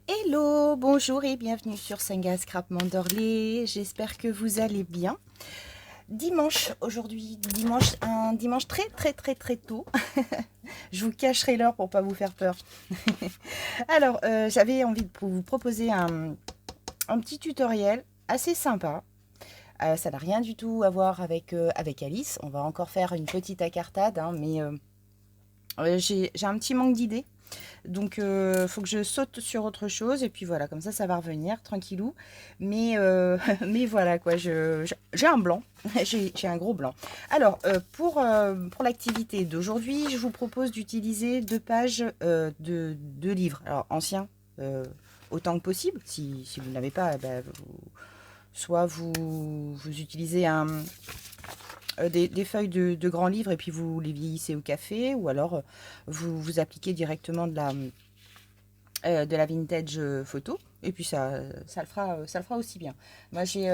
Hello, bonjour et bienvenue sur Senga Scrap Mandorlé. J'espère que vous allez bien. Dimanche, aujourd'hui, un dimanche très tôt. Je vous cacherai l'heure pour pas vous faire peur. Alors, j'avais envie de vous proposer un petit tutoriel assez sympa. Ça n'a rien du tout à voir avec Alice. On va encore faire une petite incartade, hein, mais j'ai un petit manque d'idées. Donc, faut que je saute sur autre chose. Et puis voilà, comme ça va revenir tranquillou. Mais, mais voilà quoi, j'ai un blanc. J'ai un gros blanc. Alors, pour l'activité d'aujourd'hui, je vous propose d'utiliser 2 pages de livres. Alors, anciens, autant que possible. Si vous n'avez pas, bah, soit vous utilisez des feuilles de grands livres et puis vous les vieillissez au café, ou alors vous appliquez directement de la vintage photo, et puis ça le fera aussi bien. Moi, j'ai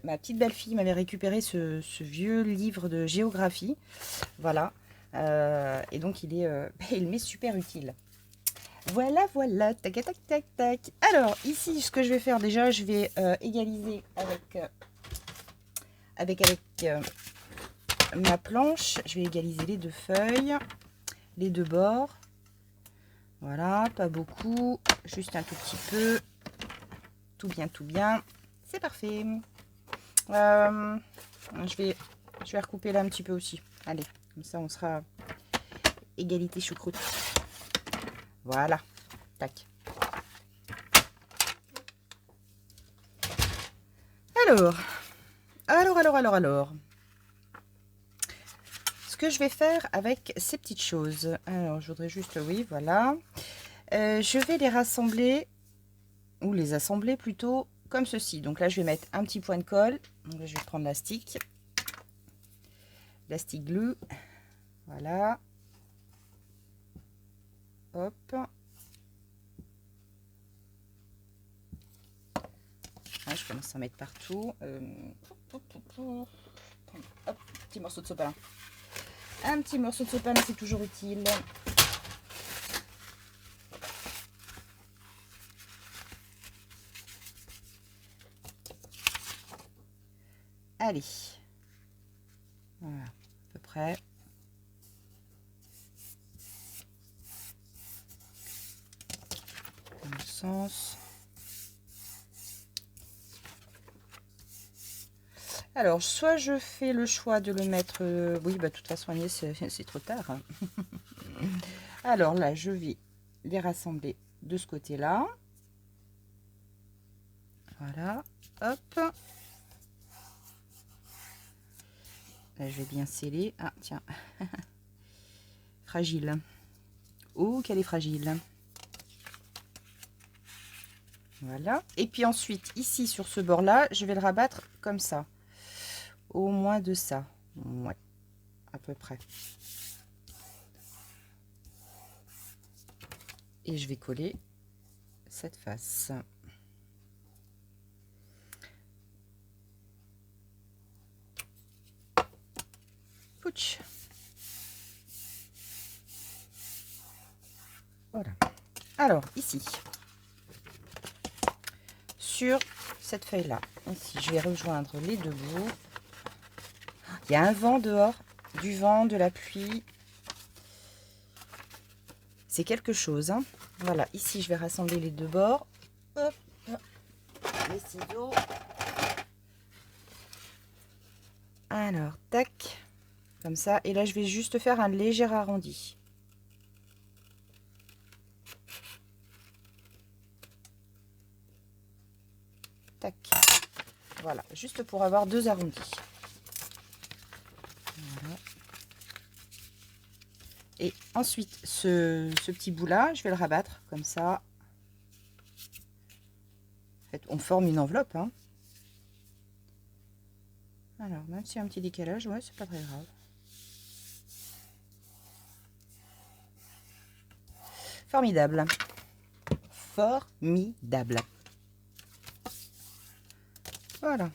ma petite belle-fille m'avait récupéré ce vieux livre de géographie, voilà, et donc il m'est super utile. Voilà, tac, tac, tac, tac. Alors, ici, ce que je vais faire déjà, je vais égaliser avec ma planche. Je vais égaliser les 2 feuilles, les 2 bords. Voilà, pas beaucoup, juste un tout petit peu. Tout bien. C'est parfait. Je vais recouper là un petit peu aussi. Allez, comme ça on sera égalité choucroute. Voilà, tac. Alors. Ce que je vais faire avec ces petites choses. Alors, je voudrais juste, oui, voilà. Je vais les rassembler, ou les assembler plutôt, comme ceci. Donc là, je vais mettre un petit point de colle. Donc là, je vais prendre l'astic glue. Voilà. Hop. Ah, je commence à en mettre partout. Hop, petit morceau de sopalin. Un petit morceau de sopalin, c'est toujours utile. Allez. Voilà, à peu près. Dans le sens. Alors, soit je fais le choix de le mettre... oui, bah de toute façon, Agnès, c'est trop tard. Alors là, je vais les rassembler de ce côté-là. Voilà, hop. Là, je vais bien sceller. Ah, tiens. Fragile. Oh, qu'elle est fragile. Voilà. Et puis ensuite, ici, sur ce bord-là, je vais le rabattre comme ça. Au moins de ça. Ouais, à peu près. Et je vais coller cette face. Pouch. Voilà. Alors, ici, sur cette feuille-là, ici, je vais rejoindre les 2 bouts. Il y a un vent dehors, du vent, de la pluie. C'est quelque chose, hein. Voilà, ici, je vais rassembler les 2 bords. Hop, les ciseaux. Alors, tac, comme ça. Et là, je vais juste faire un léger arrondi. Tac. Voilà, juste pour avoir 2 arrondis. Voilà. Et ensuite, ce petit bout-là, je vais le rabattre comme ça. En fait, on forme une enveloppe, hein. Alors, même s'il y a un petit décalage, ouais, c'est pas très grave. Formidable. Formidable. Voilà.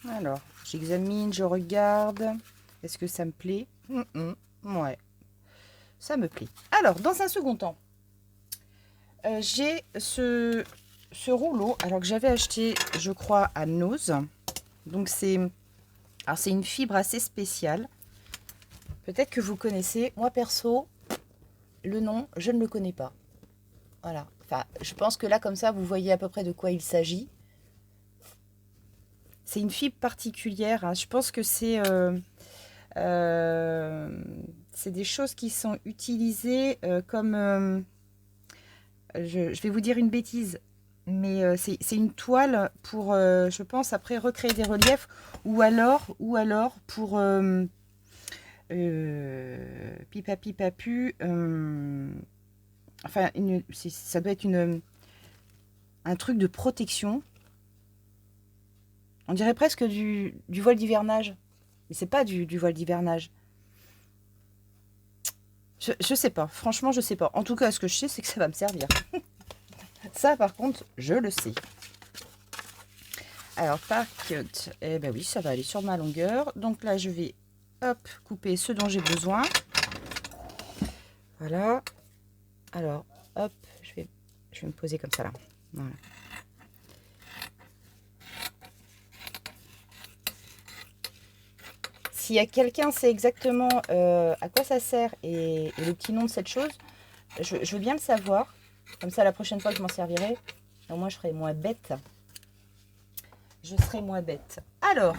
Alors, j'examine, je regarde. Est-ce que ça me plaît? Ouais, ça me plaît. Alors, dans un second temps, J'ai ce rouleau, alors que j'avais acheté, je crois, à Nose. Donc c'est une fibre assez spéciale. Peut-être que vous connaissez. Moi perso, le nom, je ne le connais pas. Voilà. Enfin, je pense que là, comme ça, vous voyez à peu près de quoi il s'agit. C'est une fibre particulière, hein. Je pense que c'est des choses qui sont utilisées comme... je vais vous dire une bêtise, mais c'est une toile pour, je pense, après recréer des reliefs, ou alors pour pipa pipa pu, enfin, ça doit être un truc de protection. On dirait presque du voile d'hivernage, mais c'est pas du voile d'hivernage. Je sais pas, franchement, je sais pas. En tout cas, ce que je sais, c'est que ça va me servir. Ça, par contre, je le sais. Alors, par cut, eh ben oui, ça va aller sur ma longueur. Donc là, je vais, hop, couper ce dont j'ai besoin. Voilà. Alors, hop, je vais me poser comme ça, là. Voilà. S'il y a quelqu'un sait exactement à quoi ça sert et le petit nom de cette chose, je veux bien le savoir. Comme ça, la prochaine fois que je m'en servirai, au moins je serai moins bête. Je serai moins bête. Alors,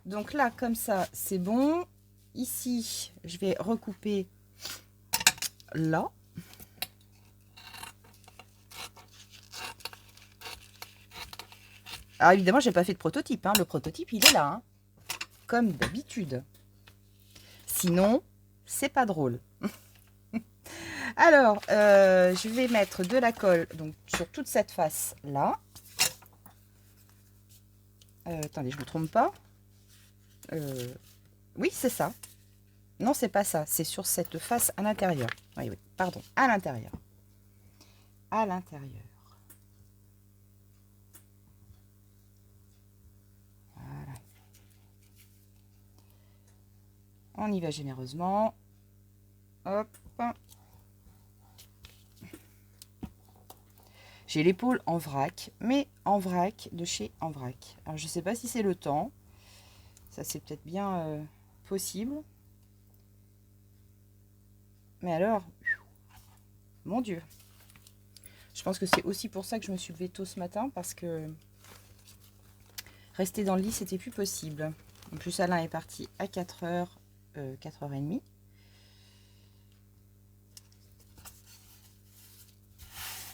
donc là, comme ça, c'est bon. Ici, je vais recouper là. Alors évidemment, j'ai pas fait de prototype, hein. Le prototype, il est là, hein, comme d'habitude. Sinon, c'est pas drôle. Alors, je vais mettre de la colle donc sur toute cette face là. Attendez, je me trompe pas. Oui, c'est ça. Non, c'est pas ça. C'est sur cette face à l'intérieur. Oui, oui, pardon, à l'intérieur. À l'intérieur. Voilà. On y va généreusement. Hop. J'ai l'épaule en vrac, mais en vrac de chez En Vrac. Alors, je ne sais pas si c'est le temps. Ça, c'est peut-être bien possible. Mais alors, mon Dieu. Je pense que c'est aussi pour ça que je me suis levée tôt ce matin, parce que rester dans le lit, c'était plus possible. En plus, Alain est parti à 4h, 4h30.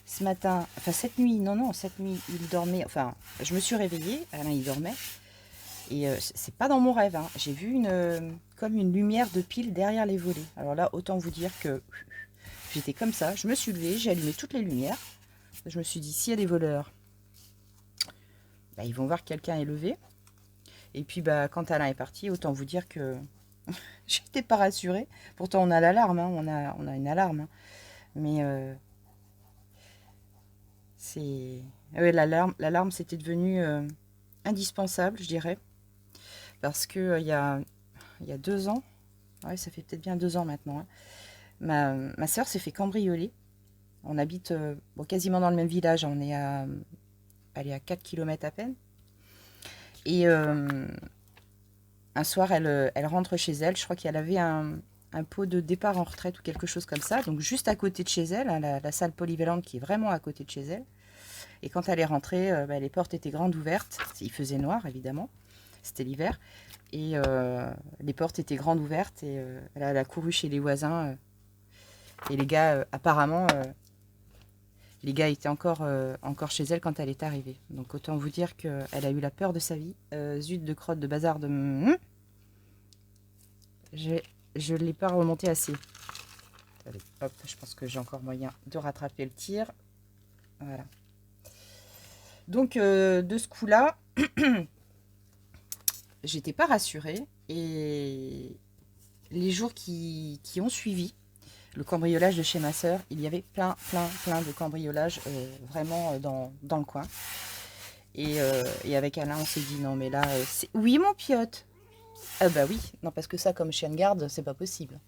Ce matin, enfin cette nuit, cette nuit, il dormait, enfin, je me suis réveillée, Alain, il dormait, et c'est pas dans mon rêve, hein. J'ai vu comme une lumière de pile derrière les volets. Alors là, autant vous dire que j'étais comme ça, je me suis levée, j'ai allumé toutes les lumières, je me suis dit, s'il y a des voleurs, bah, ils vont voir que quelqu'un est levé, et puis bah, quand Alain est parti, autant vous dire que j'étais pas rassurée. Pourtant, on a l'alarme, hein, on a une alarme, hein. Mais ouais, l'alarme, c'était devenu indispensable, je dirais. Parce que il y a 2 ans, ouais, ça fait peut-être bien 2 ans maintenant, hein, ma soeur s'est fait cambrioler. On habite bon, quasiment dans le même village, on est à 4 km à peine. Et un soir, elle rentre chez elle, je crois qu'elle avait un pot de départ en retraite ou quelque chose comme ça, donc juste à côté de chez elle, hein, la salle polyvalente qui est vraiment à côté de chez elle. Et quand elle est rentrée, bah, les portes étaient grandes ouvertes. Il faisait noir, évidemment. C'était l'hiver. Et les portes étaient grandes ouvertes. Et elle a couru chez les voisins. Et les gars, apparemment, les gars étaient encore chez elle quand elle est arrivée. Donc autant vous dire qu'elle a eu la peur de sa vie. Zut de crotte de bazar de... Je ne l'ai pas remonté assez. Allez, hop, je pense que j'ai encore moyen de rattraper le tir. Voilà. Donc, de ce coup-là, j'étais pas rassurée. Et les jours qui ont suivi le cambriolage de chez ma sœur, il y avait plein de cambriolages vraiment dans le coin. Et avec Alain, on s'est dit, non mais là, oui mon piote. Ah bah oui, non parce que ça, comme chien de garde, c'est pas possible.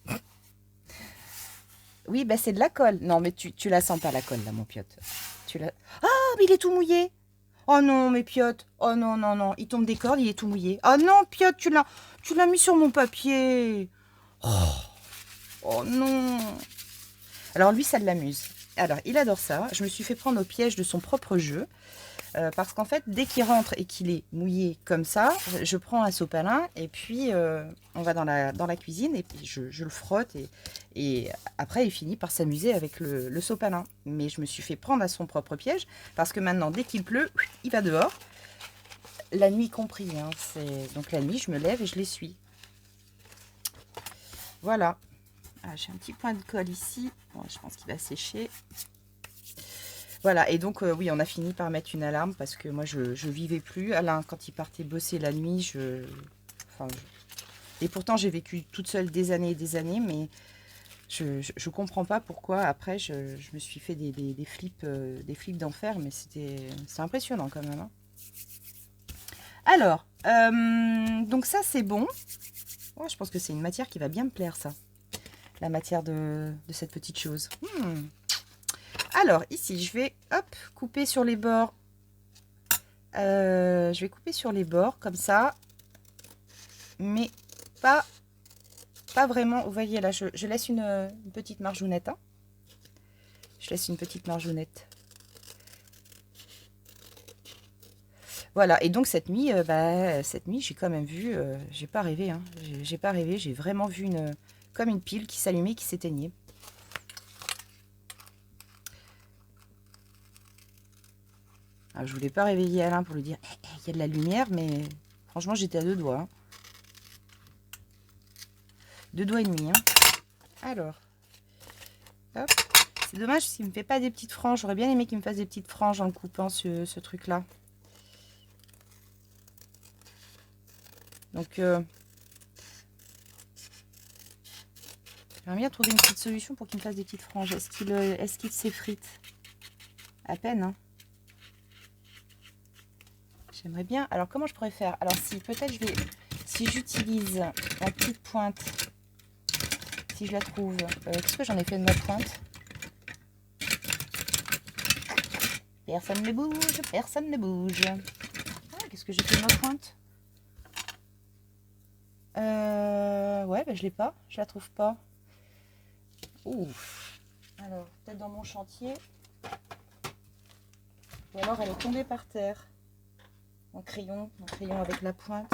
Oui, bah c'est de la colle. Non, mais tu la sens pas, la colle, là, mon piote. Tu la... Ah, mais il est tout mouillé. Oh non, mais piote. Oh non, non, non. Il tombe des cordes, il est tout mouillé. Oh non, piote, tu l'as mis sur mon papier. Oh, oh non. Alors lui, ça l'amuse. Alors, il adore ça. Je me suis fait prendre au piège de son propre jeu. Parce qu'en fait, dès qu'il rentre et qu'il est mouillé comme ça, je prends un sopalin et puis on va dans la cuisine et puis je le frotte et après il finit par s'amuser avec le sopalin. Mais je me suis fait prendre à son propre piège parce que maintenant, dès qu'il pleut, il va dehors. La nuit compris. Hein, donc la nuit, je me lève et je l'essuie. Voilà. Ah, j'ai un petit point de colle ici. Bon, je pense qu'il va sécher. Voilà, et donc oui, on a fini par mettre une alarme parce que moi je vivais plus. Alain, quand il partait bosser la nuit, et pourtant j'ai vécu toute seule des années et des années, mais je comprends pas pourquoi après je me suis fait des flips d'enfer, mais c'est impressionnant quand même. Hein. Alors, donc ça c'est bon. Oh, je pense que c'est une matière qui va bien me plaire, ça. La matière de cette petite chose. Alors, ici, je vais, hop, couper sur les bords. Je vais couper sur les bords, comme ça. Mais pas vraiment. Vous voyez, là, je laisse une petite margeonnette. Hein. Je laisse une petite margeonnette. Voilà, et donc cette nuit, j'ai quand même vu, j'ai pas rêvé. Hein. J'ai pas rêvé, j'ai vraiment vu comme une pile qui s'allumait, qui s'éteignait. Alors, je voulais pas réveiller Alain pour lui dire il y a de la lumière, mais franchement j'étais à 2 doigts. Hein. 2 doigts et demi. Hein. Alors, hop. C'est dommage s'il ne me fait pas des petites franges. J'aurais bien aimé qu'il me fasse des petites franges en le coupant ce truc-là. Donc, j'aimerais bien trouver une petite solution pour qu'il me fasse des petites franges. Est-ce qu'il s'effrite? À peine, hein. J'aimerais bien. Alors, comment je pourrais faire? Alors, si peut-être si j'utilise la petite pointe, si je la trouve. Qu'est-ce que j'en ai fait de ma pointe? Personne ne bouge, personne ne bouge. Ah, qu'est-ce que j'ai fait de ma pointe? Ouais, bah, je l'ai pas. Je la trouve pas. Ouf. Alors, peut-être dans mon chantier. Ou alors, elle est tombée par terre. Mon crayon avec la pointe.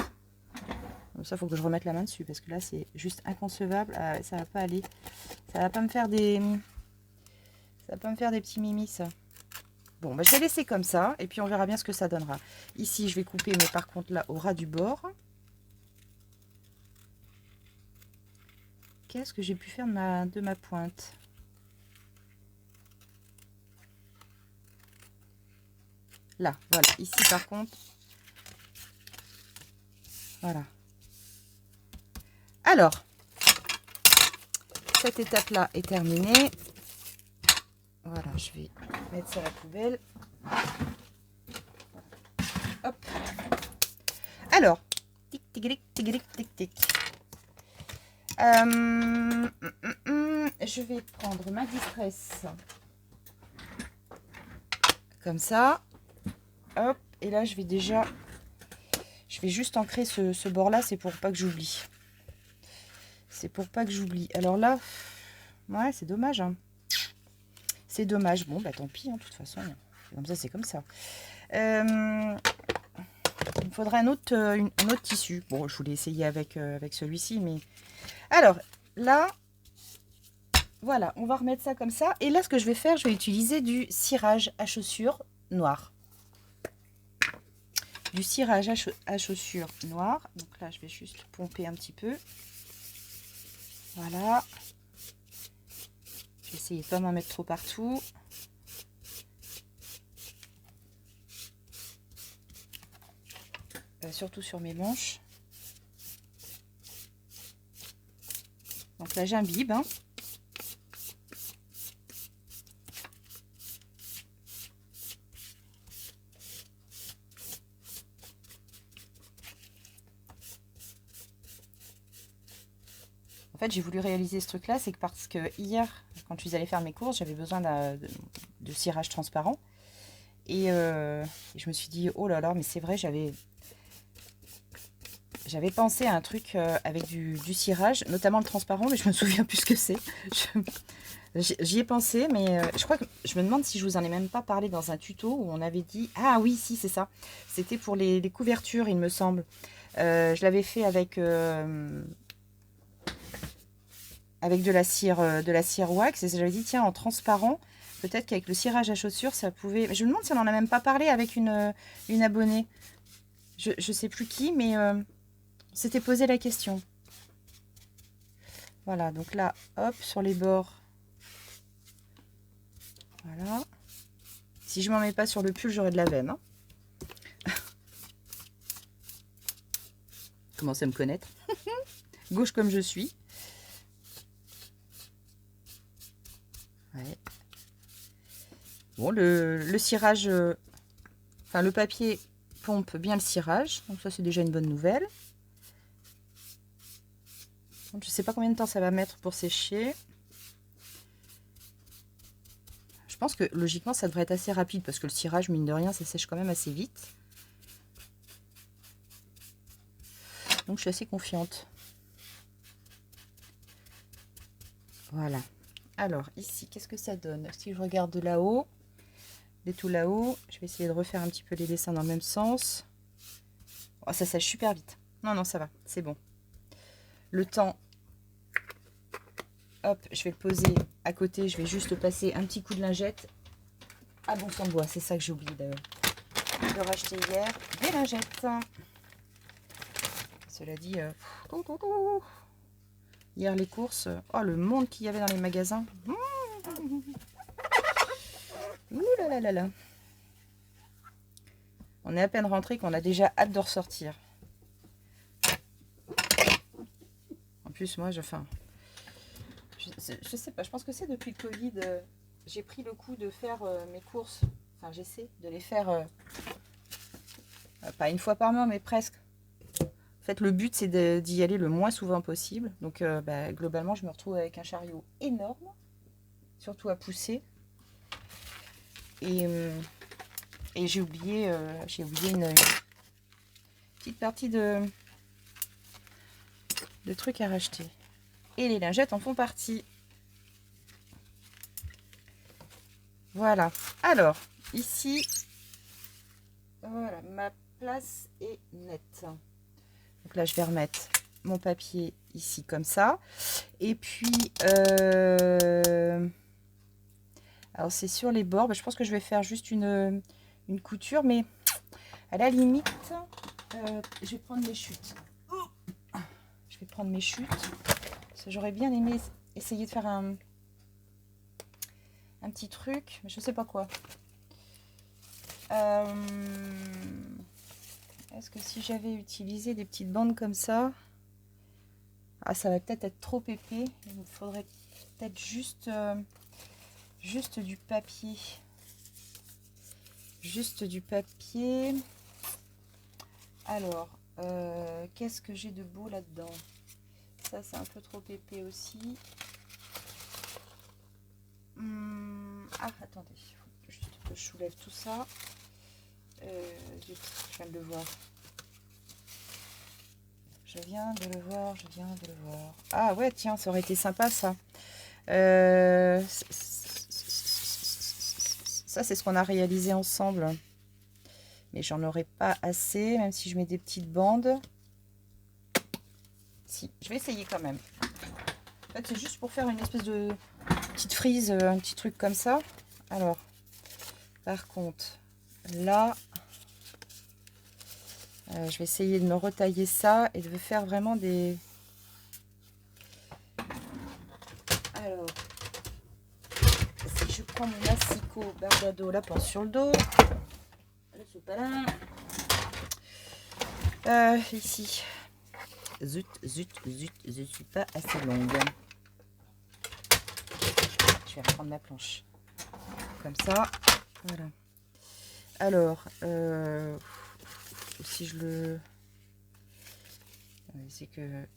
Donc ça, faut que je remette la main dessus parce que là, c'est juste inconcevable. Ah, ça va pas aller. Ça va pas me faire des petits mimis, ça. Bon, bah, je vais laisser comme ça et puis on verra bien ce que ça donnera. Ici, je vais couper, mais par contre là, au ras du bord. Qu'est-ce que j'ai pu faire de ma pointe? Là, voilà. Ici, par contre. Voilà. Alors, cette étape-là est terminée. Voilà, je vais mettre ça à la poubelle. Hop. Alors, tic, tic, tic, tic, tic, tic. Je vais prendre ma distress. Comme ça. Hop. Et là, je vais juste ancrer ce bord-là. C'est pour pas que j'oublie. C'est pour pas que j'oublie. Alors là, ouais, c'est dommage. Hein. C'est dommage. Bon, bah tant pis, hein, de toute façon. Comme ça, c'est comme ça. Il me faudra un autre tissu. Bon, je voulais essayer avec celui-ci, mais... Alors, là, voilà, on va remettre ça comme ça. Et là, ce que je vais faire, je vais utiliser du cirage à chaussures noir. Du cirage à chaussures noir. Donc là, je vais juste pomper un petit peu. Voilà. Je vais essayer de ne pas m'en mettre trop partout. Surtout sur mes manches. Donc là, j'imbibe. Hein. En fait, j'ai voulu réaliser ce truc-là, c'est que parce que hier, quand je suis allée faire mes courses, j'avais besoin de cirage transparent. Et je me suis dit, oh là là, mais c'est vrai, j'avais pensé à un truc avec du cirage, notamment le transparent, mais je me souviens plus ce que c'est. J'y ai pensé, mais je crois que je me demande si je vous en ai même pas parlé dans un tuto où on avait dit... Ah oui, si, c'est ça. C'était pour les couvertures, il me semble. Je l'avais fait avec de la cire wax. Et j'avais dit, tiens, en transparent, peut-être qu'avec le cirage à chaussures, ça pouvait... Je me demande si on n'en a même pas parlé avec une abonnée. Je sais plus qui, mais on s'était posé la question. Voilà, donc là, hop, sur les bords... Voilà. Si je m'en mets pas sur le pull, j'aurai de la veine. Hein. Commencez à me connaître. Gauche comme je suis. Ouais. Bon, le cirage... Enfin, le papier pompe bien le cirage. Donc ça, c'est déjà une bonne nouvelle. Donc, je sais pas combien de temps ça va mettre pour sécher. Je pense que logiquement ça devrait être assez rapide parce que le cirage, mine de rien, ça sèche quand même assez vite. Donc je suis assez confiante. Voilà. Alors ici, qu'est-ce que ça donne? Si je regarde de là-haut, de tout là-haut, je vais essayer de refaire un petit peu les dessins dans le même sens. Oh, ça sèche super vite. Non, non, ça va, c'est bon. Le temps, hop, je vais le poser à côté. Je vais juste passer un petit coup de lingette. Ah bon sang de bois, c'est ça que j'ai oublié de racheter hier. Des lingettes. Cela dit, hier les courses, oh le monde qu'il y avait dans les magasins. Ouh là là là là. On est à peine rentré qu'on a déjà hâte de ressortir. En plus, moi, je sais pas, je pense que c'est depuis le Covid, j'ai pris le coup de faire mes courses. Enfin, j'essaie de les faire, pas une fois par mois, mais presque. En fait, le but, c'est d'y aller le moins souvent possible. Donc, globalement, je me retrouve avec un chariot énorme, surtout à pousser. Et j'ai oublié une petite partie de trucs à racheter. Et les lingettes en font partie. Voilà. Alors, ici, voilà, ma place est nette. Donc là, je vais remettre mon papier ici comme ça. Et puis, alors c'est sur les bords. Je pense que je vais faire juste une couture, mais à la limite, je vais prendre mes chutes. Je vais prendre mes chutes. Parce que j'aurais bien aimé essayer de faire un petit truc, mais je sais pas quoi. Est-ce que si j'avais utilisé des petites bandes comme ça, ça va peut-être être trop épais. Il me faudrait peut-être juste du papier. Juste du papier. Alors, qu'est-ce que j'ai de beau là-dedans? Ça, c'est un peu trop épais aussi. Attendez. Il faut juste que je soulève tout ça. Zut, je viens de le voir. Je viens de le voir. Ah ouais, tiens, ça aurait été sympa, ça. Ça, c'est ce qu'on a réalisé ensemble. Mais j'en aurais pas assez, même si je mets des petites bandes. Si, je vais essayer quand même. En fait, c'est juste pour faire une espèce de petite frise, un petit truc comme ça. Alors, par contre, là, je vais essayer de me retailler ça et de faire vraiment des... Alors, si je prends mon asicot Bardado, la pense sur le dos, le sopalin, ici, zut, je suis pas assez longue. Je vais reprendre ma planche, comme ça, voilà. Alors, si je le... C'est que...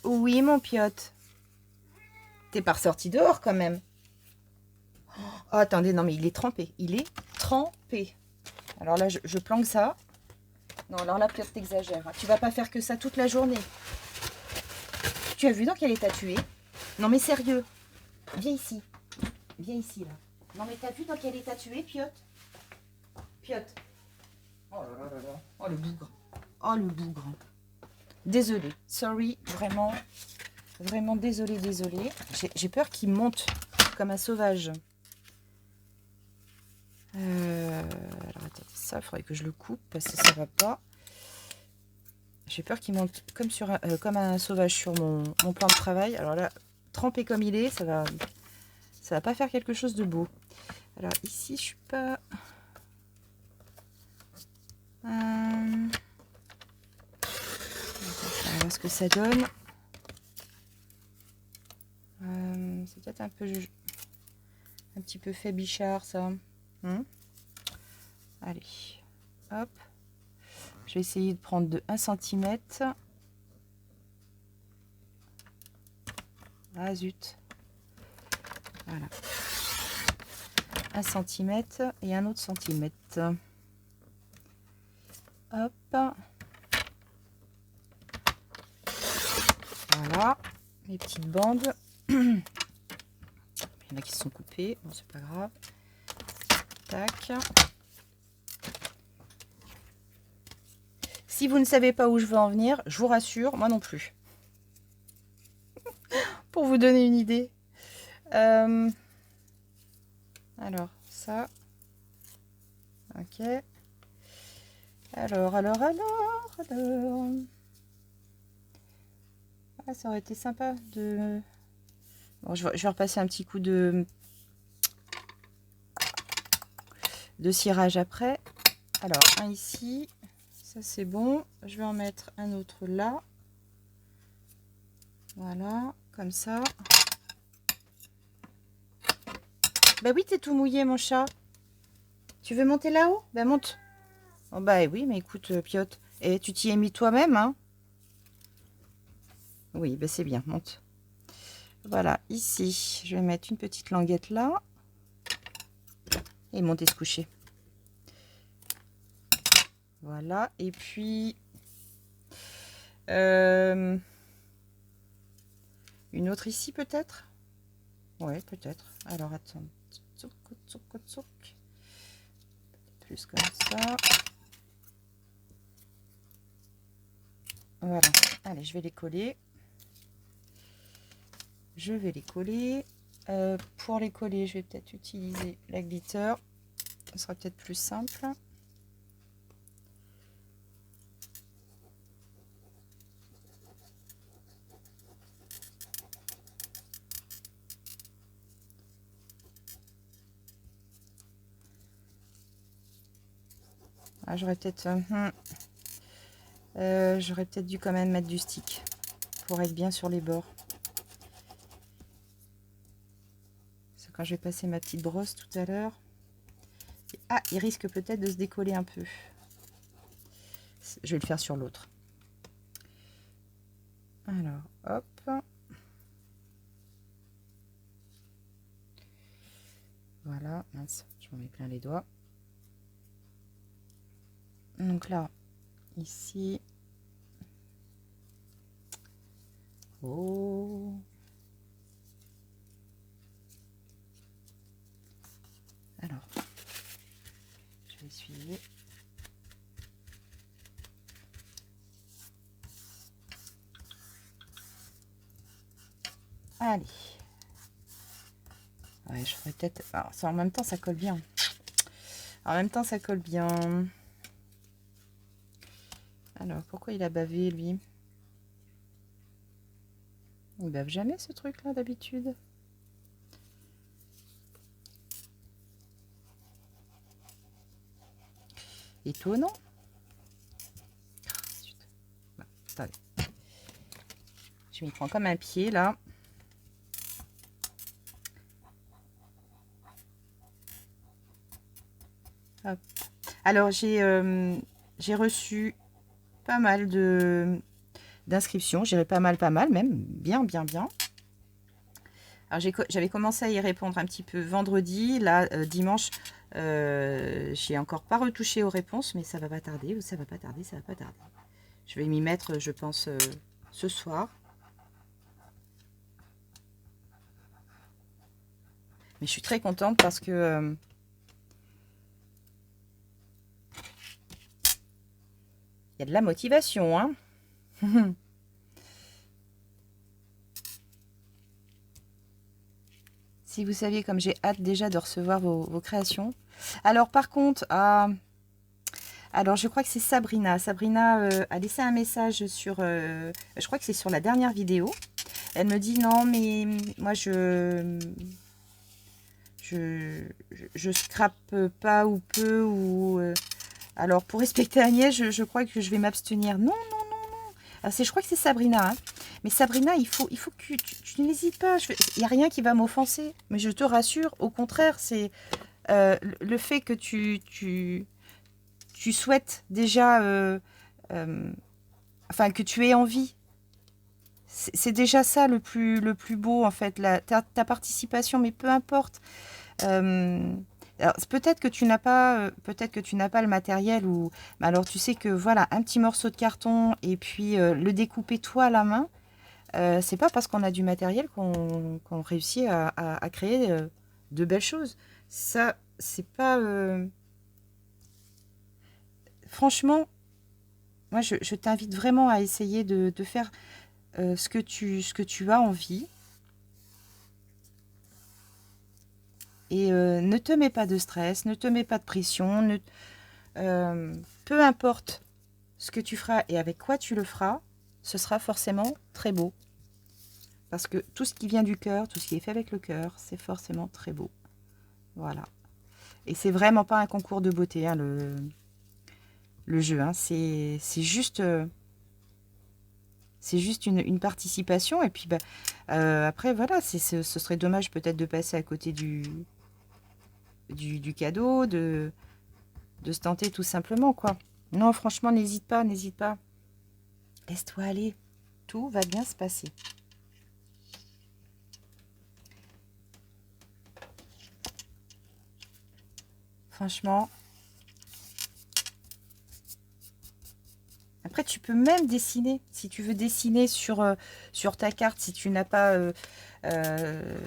Oui, mon piote. T'es pas ressorti dehors quand même. Oh, attendez, non mais il est trempé. Il est trempé. Alors là, je planque ça. Non, alors là, peut-être t'exagères. Hein. Tu vas pas faire que ça toute la journée. Tu as vu dans quel état tu es? Non mais sérieux. Viens ici. Viens ici, là. Non mais t'as vu dans quel état tu es, Piotr? Piotr. Oh là là là là. Oh le bougre. Oh le bougre. Désolée. Sorry. Vraiment. Vraiment désolée, désolée. J'ai peur qu'il monte comme un sauvage. Alors attendez, ça, il faudrait que je le coupe parce que ça va pas. J'ai peur qu'il monte comme un sauvage sur mon plan de travail. Alors là, trempé comme il est, ça va pas faire quelque chose de beau. Alors ici, je suis pas... on va voir ce que ça donne. C'est peut-être un petit peu fait bichard, ça. Allez, hop. Je vais essayer de prendre de 1 cm. Ah zut. Voilà. 1 cm et un autre centimètre. Hop. Voilà. Les petites bandes. Il y en a qui se sont coupées. Bon, c'est pas grave. Tac. Si vous ne savez pas où je veux en venir, je vous rassure, moi non plus. Pour vous donner une idée. Alors, ça. Ok. Alors. Ah, ça aurait été sympa de... Bon, je vais repasser un petit coup de cirage après. Alors, un ici. Ça, c'est bon. Je vais en mettre un autre là. Voilà, comme ça. Bah oui, t'es tout mouillé, mon chat. Tu veux monter là-haut? Bah monte. Oh, bah oui, mais écoute, Piotr. Et tu t'y es mis toi-même, hein? Oui, bah c'est bien, monte. Voilà, ici, je vais mettre une petite languette là. Et monter se coucher. Voilà, et puis... une autre ici, peut-être? Ouais, peut-être. Alors, attends. Plus comme ça. Voilà. Allez, je vais les coller. Je vais les coller. Pour les coller, je vais peut-être utiliser la glitter. Ce sera peut-être plus simple. Ah, j'aurais peut-être dû quand même mettre du stick pour être bien sur les bords. C'est quand je vais passer ma petite brosse tout à l'heure. Ah, il risque peut-être de se décoller un peu. Je vais le faire sur l'autre. Alors, hop. Voilà, mince, je m'en mets plein les doigts. Donc là, ici. Oh. Alors, je vais essuyer. Allez. Ouais, je ferais peut-être... Alors, ça, en même temps, ça colle bien. En même temps, ça colle bien. Alors, pourquoi il a bavé, lui? Il bave jamais, ce truc-là, d'habitude. Étonnant. Bon, attendez. Je m'y prends comme un pied, là. Hop. Alors, j'ai reçu pas mal d'inscriptions. J'irai pas mal même. Bien. Alors j'avais commencé à y répondre un petit peu vendredi. Là, dimanche, j'ai encore pas retouché aux réponses, mais ça va pas tarder, ou ça va pas tarder, ça va pas tarder. Je vais m'y mettre, je pense, ce soir. Mais je suis très contente parce que y a de la motivation, hein. Si vous saviez comme j'ai hâte déjà de recevoir vos créations. Alors par contre, alors je crois que c'est Sabrina. Sabrina a laissé un message sur, je crois que c'est sur la dernière vidéo. Elle me dit non mais moi je scrape pas ou peu ou alors pour respecter Agnès, je crois que je vais m'abstenir. Non, non, non, non. Alors, je crois que c'est Sabrina. Hein. Mais Sabrina, il faut que tu n'hésites pas. Il n'y a rien qui va m'offenser. Mais je te rassure, au contraire, c'est le fait que tu souhaites déjà, enfin que tu aies envie. C'est déjà ça le plus beau en fait, ta participation, mais peu importe. Peut-être que tu n'as pas, le matériel ou, mais alors tu sais que voilà, un petit morceau de carton et puis le découper toi à la main, c'est pas parce qu'on a du matériel qu'on réussit à créer de belles choses. Ça, c'est pas. Franchement, moi je t'invite vraiment à essayer de faire ce que tu as envie. Et ne te mets pas de stress, ne te mets pas de pression. Peu importe ce que tu feras et avec quoi tu le feras, ce sera forcément très beau. Parce que tout ce qui vient du cœur, tout ce qui est fait avec le cœur, c'est forcément très beau. Voilà. Et c'est vraiment pas un concours de beauté, hein, le jeu. Hein. C'est juste... c'est juste une participation. Et puis, après, voilà, ce serait dommage peut-être de passer à côté du cadeau, de se tenter tout simplement, quoi. Non, franchement, n'hésite pas, n'hésite pas. Laisse-toi aller. Tout va bien se passer. Franchement. Après, tu peux même dessiner. Si tu veux dessiner sur ta carte, si tu n'as pas,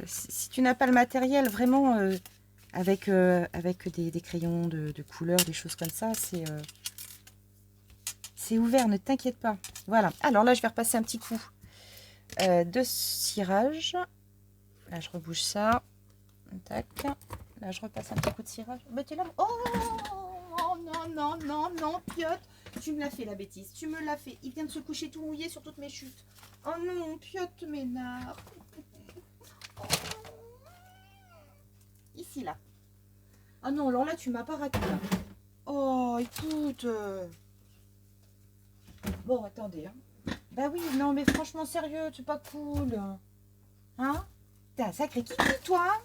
si tu n'as pas le matériel, vraiment, avec des crayons de couleur, des choses comme ça, c'est ouvert, ne t'inquiète pas. Voilà. Alors là, je vais repasser un petit coup de cirage. Là, je rebouge ça. Tac. Là, je repasse un petit coup de cirage. Mais t'es là. Oh non, non, non, non, Piotte. Tu me l'as fait, la bêtise. Tu me l'as fait. Il vient de se coucher tout mouillé sur toutes mes chutes. Oh non, Piotte m'énerve. Oh. Ici, là. Ah non, alors là, tu m'as pas raté. Là. Oh, écoute. Bon, attendez. Hein. Bah oui, non, mais franchement, sérieux, c'est pas cool. Hein? T'es un sacré kiki, toi. Hein?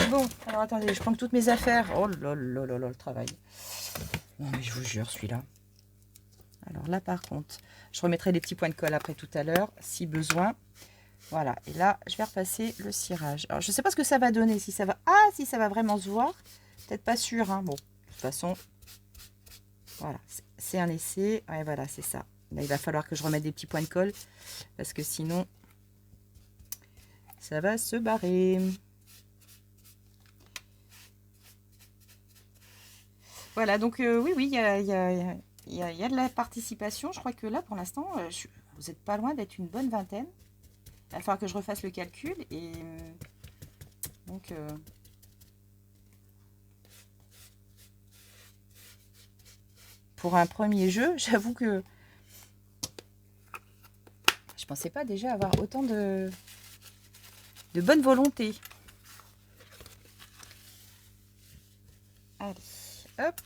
Bon, alors attendez, je prends toutes mes affaires. Oh là là là là, le travail. Non, mais je vous jure, celui-là. Alors là, par contre, je remettrai des petits points de colle après tout à l'heure, si besoin. Voilà, et là, je vais repasser le cirage. Alors, je ne sais pas ce que ça va donner, si ça va... Ah, si ça va vraiment se voir. Peut-être pas sûr, hein. Bon, de toute façon, voilà, c'est un essai. Ouais, voilà, c'est ça. Là, il va falloir que je remette des petits points de colle, parce que sinon, ça va se barrer. Voilà, donc oui, il y a de la participation. Je crois que là, pour l'instant, vous n'êtes pas loin d'être une bonne vingtaine. Il va falloir que je refasse le calcul. Et donc, pour un premier jeu, j'avoue que je pensais pas déjà avoir autant de bonne volonté. Allez, hop.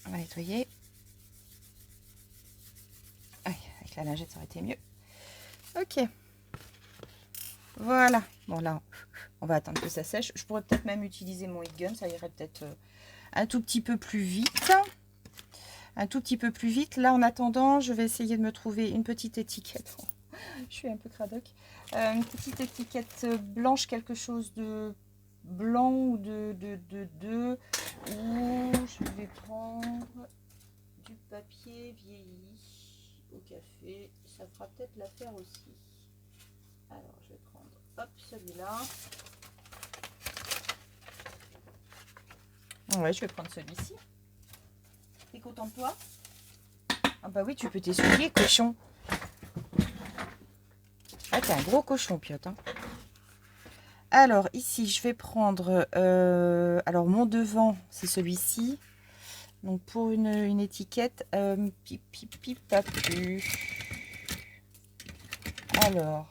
On va nettoyer. Avec la lingette, ça aurait été mieux. Ok. Voilà. Bon, là, on va attendre que ça sèche. Je pourrais peut-être même utiliser mon heat gun. Ça irait peut-être un tout petit peu plus vite. Un tout petit peu plus vite. Là, en attendant, je vais essayer de me trouver une petite étiquette. Je suis un peu cradoc. Une petite étiquette blanche, quelque chose de blanc ou ou je vais prendre du papier vieilli au café. Ça fera peut-être l'affaire aussi. Alors, je vais prendre, hop, celui-là. Ouais, je vais prendre celui-ci. T'es content de toi? Ah bah oui, tu peux t'essuyer, cochon. Ah, t'es un gros cochon, Piotr. Hein. Alors, ici, je vais prendre... alors, mon devant, c'est celui-ci. Donc, pour une étiquette, papu. Alors,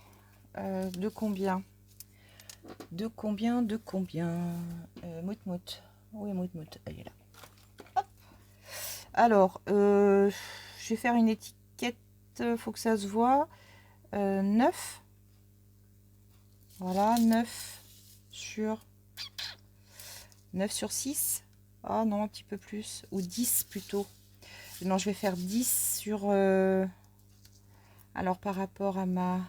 de combien? De combien? Mout. Oui, mout. Elle est là. Hop. Alors, je vais faire une étiquette. Faut que ça se voit. 9. Voilà, 9 sur 6. Ah non, un petit peu plus. Ou 10 plutôt. Non, je vais faire 10 sur... alors, par rapport à ma...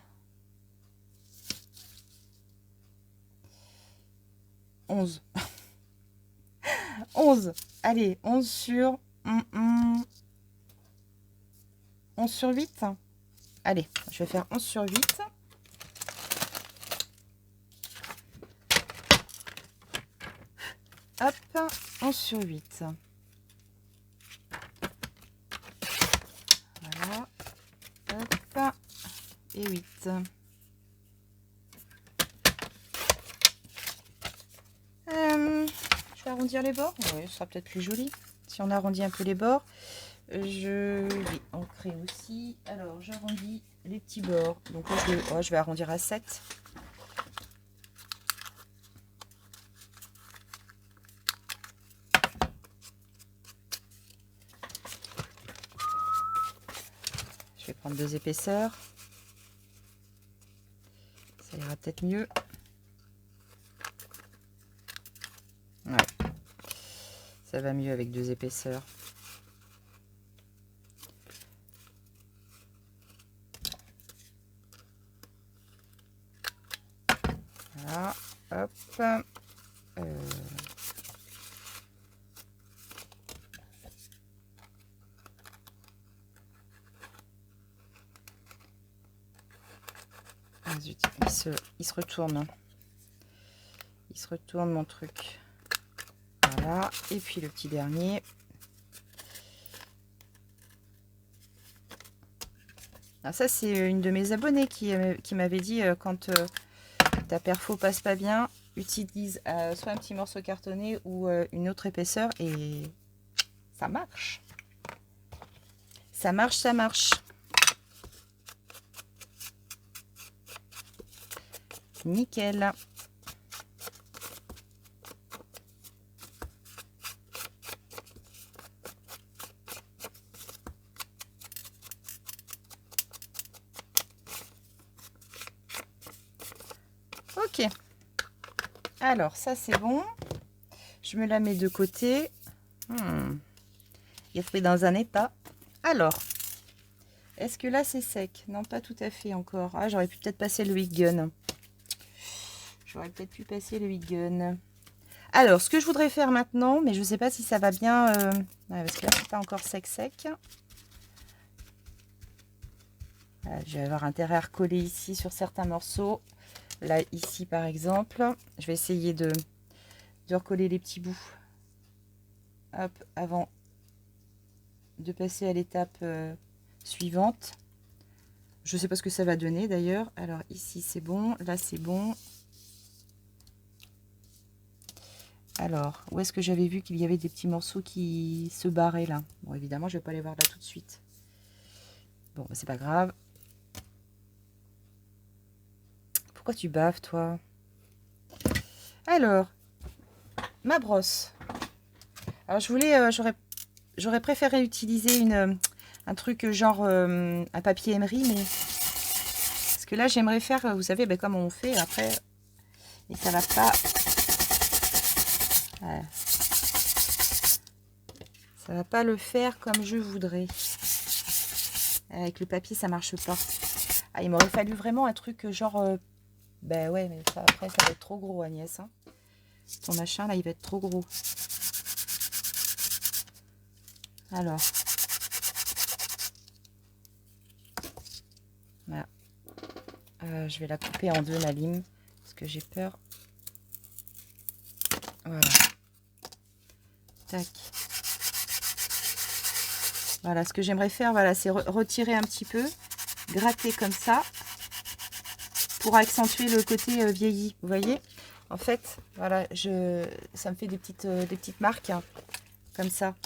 11. 11. Allez, 11 sur... 11 sur 8. Allez, je vais faire 11 sur 8. Hop, 11 sur 8. Voilà. Hop. Et 8. Je vais arrondir les bords. Oui, ce sera peut-être plus joli. Si on arrondit un peu les bords. Je vais ancrer aussi. Alors, j'arrondis les petits bords. Donc là, je vais arrondir à 7. Je vais prendre 2 épaisseurs. Ça ira peut-être mieux. Ouais. Ça va mieux avec 2 épaisseurs. Voilà. Hop. Ah zut, il se retourne. Il se retourne mon truc. Voilà. Et puis le petit dernier. Alors ça, c'est une de mes abonnées qui m'avait dit quand ta perfo passe pas bien, utilise soit un petit morceau cartonné ou une autre épaisseur et ça marche. Ça marche. Nickel. Ok. Alors, ça c'est bon. Je me la mets de côté. Il est fait dans un état. Alors, est-ce que là c'est sec? Non, pas tout à fait encore. Ah, j'aurais pu peut-être passer le heat gun. Alors, ce que je voudrais faire maintenant, mais je ne sais pas si ça va bien, parce que là, c'est pas encore sec. Je vais avoir intérêt à recoller ici sur certains morceaux. Là, ici, par exemple, je vais essayer de recoller les petits bouts. Hop, avant de passer à l'étape suivante. Je ne sais pas ce que ça va donner d'ailleurs. Alors, ici, c'est bon. Là, c'est bon. Alors, où est-ce que j'avais vu qu'il y avait des petits morceaux qui se barraient là? Bon, évidemment, je ne vais pas les voir là tout de suite. Bon, bah, c'est pas grave. Pourquoi tu baves, toi? Alors, ma brosse. Alors, j'aurais préféré utiliser un truc genre un papier émery, mais parce que là, j'aimerais faire, vous savez, ben, comme on fait après, et ça va pas. Voilà. Ça va pas le faire comme je voudrais. Avec le papier, ça marche pas. Ah, il m'aurait fallu vraiment un truc genre... ben ouais, mais ça, après, ça va être trop gros, Agnès. Hein. Ton machin, là, il va être trop gros. Alors. Voilà. Je vais la couper en deux, ma lime. Parce que j'ai peur. Voilà. Tac. Voilà, ce que j'aimerais faire, voilà, c'est retirer un petit peu. Gratter comme ça. Pour accentuer le côté vieilli. Vous voyez? En fait, voilà, ça me fait des petites marques. Hein, comme ça.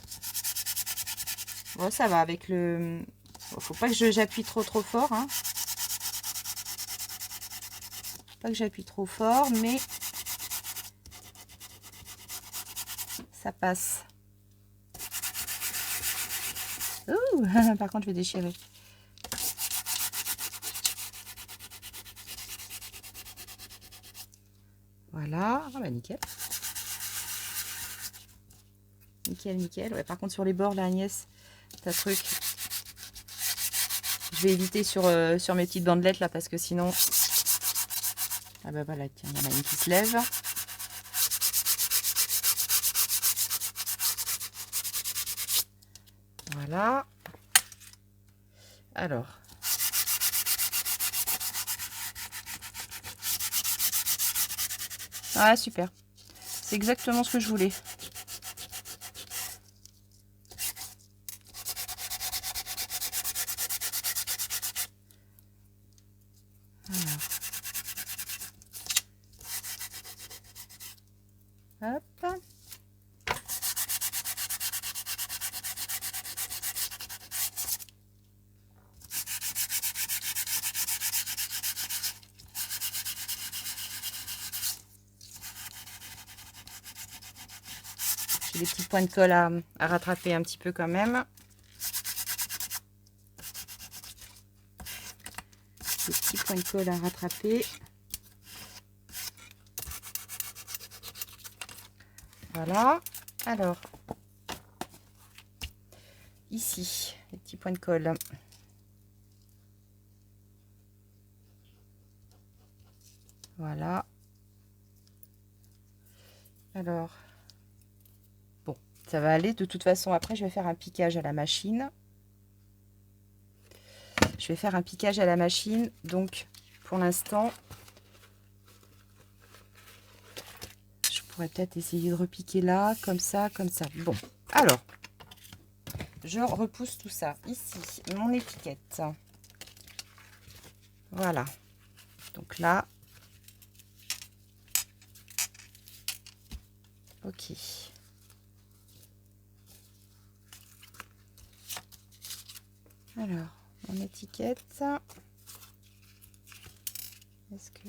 Bon, ça va avec le... Faut pas que j'appuie trop fort. Hein. Pas que j'appuie trop fort, mais ça passe. Ouh, par contre, je vais déchirer. Voilà, ah bah nickel. Nickel, nickel. Ouais, par contre, sur les bords, là, Agnès, t'as truc. Je vais éviter sur mes petites bandelettes, là, parce que sinon... Ah bah voilà, tiens, il y en a une qui se lève. Voilà. Alors. Ah, super. C'est exactement ce que je voulais. Hop. J'ai des petits points de colle à rattraper un petit peu quand même. Des petits points de colle à rattraper. Voilà. Alors, ici, les petits points de colle. Voilà. Alors, bon, ça va aller. De toute façon, après, je vais faire un piquage à la machine. Je vais faire un piquage à la machine. Donc, pour l'instant, je pourrais peut-être essayer de repiquer là, comme ça, comme ça. Bon, alors, je repousse tout ça. Ici, mon étiquette. Voilà. Donc là, ok. Alors, mon étiquette. Est-ce que...